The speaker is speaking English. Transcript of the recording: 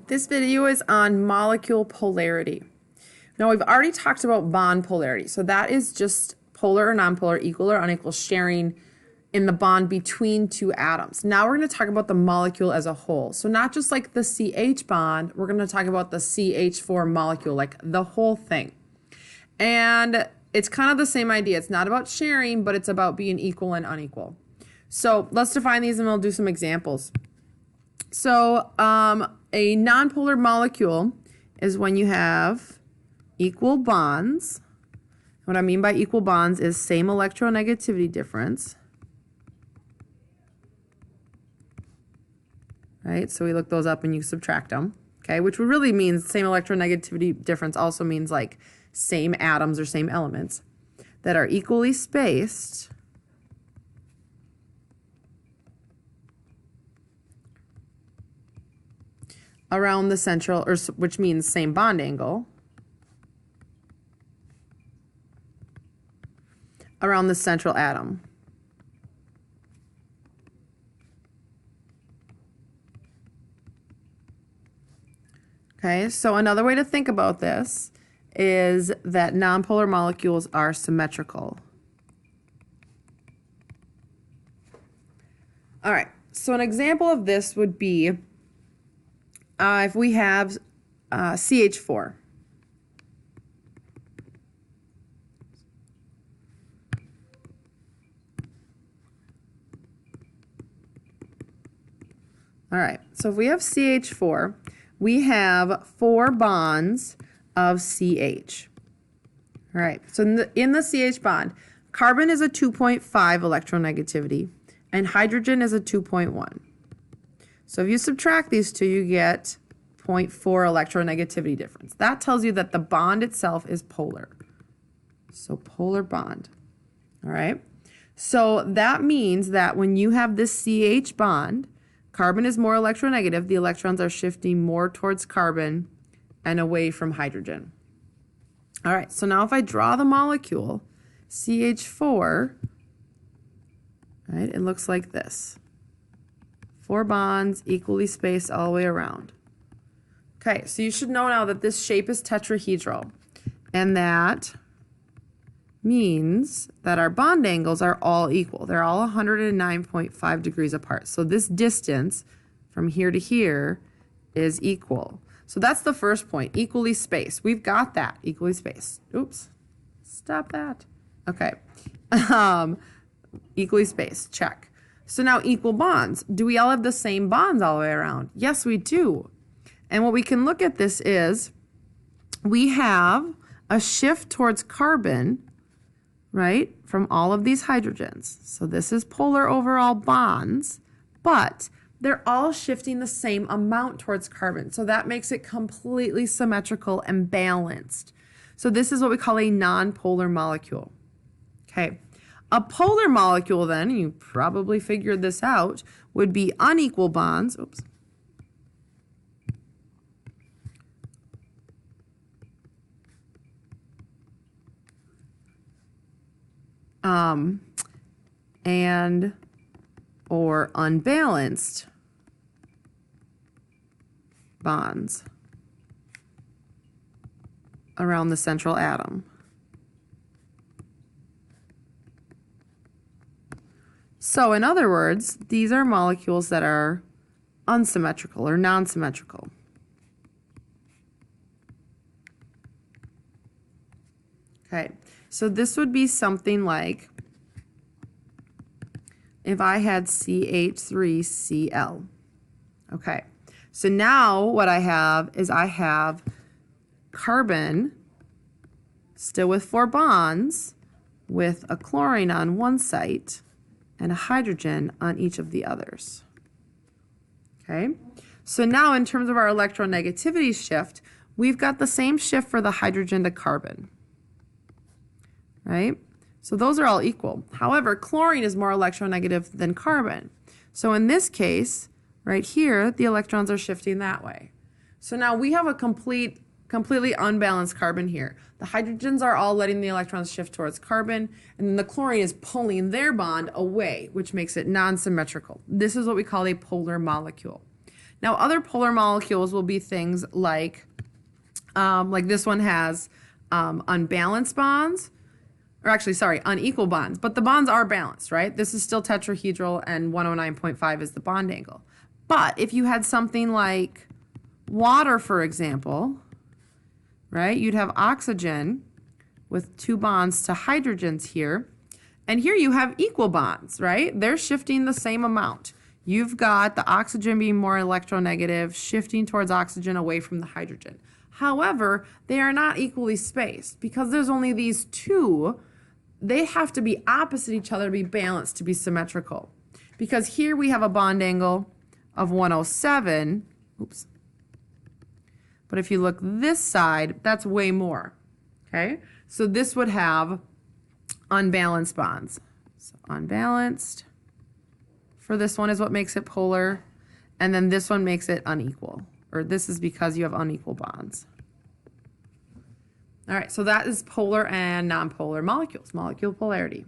This video is on molecule polarity. Now we've already talked about bond polarity. So that is just polar or nonpolar, equal or unequal sharing in the bond between two atoms. Now we're going to talk about the molecule as a whole. So not just like the CH bond, we're going to talk about the CH4 molecule, like the whole thing. And it's kind of the same idea. It's not about sharing, but it's about being equal and unequal. So let's define these and we'll do some examples. So a nonpolar molecule is when you have equal bonds. What I mean by equal bonds is same electronegativity difference. Right? So we look those up and you subtract them. Okay? Which really means same electronegativity difference also means like same atoms or same elements that are equally spaced around the central, or which means same bond angle, around the central atom. Okay, so another way to think about this is that nonpolar molecules are symmetrical. All right, so an example of this would be if we have CH4. All right, so if we have CH4, we have 4 bonds of CH. All right, so in the CH bond, carbon is a 2.5 electronegativity, and hydrogen is a 2.1. So if you subtract these two, you get 0.4 electronegativity difference. That tells you that the bond itself is polar. So polar bond. All right. So that means that when you have this CH bond, carbon is more electronegative. The electrons are shifting more towards carbon and away from hydrogen. All right. So now if I draw the molecule, CH4, right, it looks like this. 4 bonds equally spaced all the way around. Okay, so you should know now that this shape is tetrahedral, and that means that our bond angles are all equal. They're all 109.5 degrees apart. So this distance from here to here is equal. So that's the first point, equally spaced. We've got that, equally spaced. Oops, stop that. Okay, equally spaced, check. So now equal bonds. Do we all have the same bonds all the way around? Yes, we do. And what we can look at this is we have a shift towards carbon, right, from all of these hydrogens. So this is polar overall bonds, but they're all shifting the same amount towards carbon. So that makes it completely symmetrical and balanced. So this is what we call a nonpolar molecule. Okay. A polar molecule then, you probably figured this out, would be unequal bonds. Oops. And or unbalanced bonds around the central atom. So in other words, these are molecules that are unsymmetrical or non-symmetrical. Okay, so this would be something like if I had CH3Cl. Okay, so now what I have is I have carbon still with 4 bonds with a chlorine on one site and a hydrogen on each of the others. Okay, so now in terms of our electronegativity shift, we've got the same shift for the hydrogen to carbon, right? So those are all equal. However, chlorine is more electronegative than carbon. So in this case, right here, the electrons are shifting that way. So now we have a completely unbalanced carbon here. The hydrogens are all letting the electrons shift towards carbon, and then the chlorine is pulling their bond away, which makes it non-symmetrical. This is what we call a polar molecule. Now, other polar molecules will be things like this one has unbalanced bonds, or actually, sorry, unequal bonds, but the bonds are balanced, right? This is still tetrahedral, and 109.5 is the bond angle. But if you had something like water, for example, right, you'd have oxygen with 2 bonds to hydrogens here, and here you have equal bonds, right? They're shifting the same amount. You've got the oxygen being more electronegative, shifting towards oxygen away from the hydrogen. However, they are not equally spaced. Because there's only these 2, they have to be opposite each other to be balanced, to be symmetrical. Because here we have a bond angle of 107. Oops. But if you look this side, that's way more. Okay? So this would have unbalanced bonds. So unbalanced for this one is what makes it polar. And then this one makes it unequal. Or this is because you have unequal bonds. All right, so that is polar and nonpolar molecules, molecule polarity.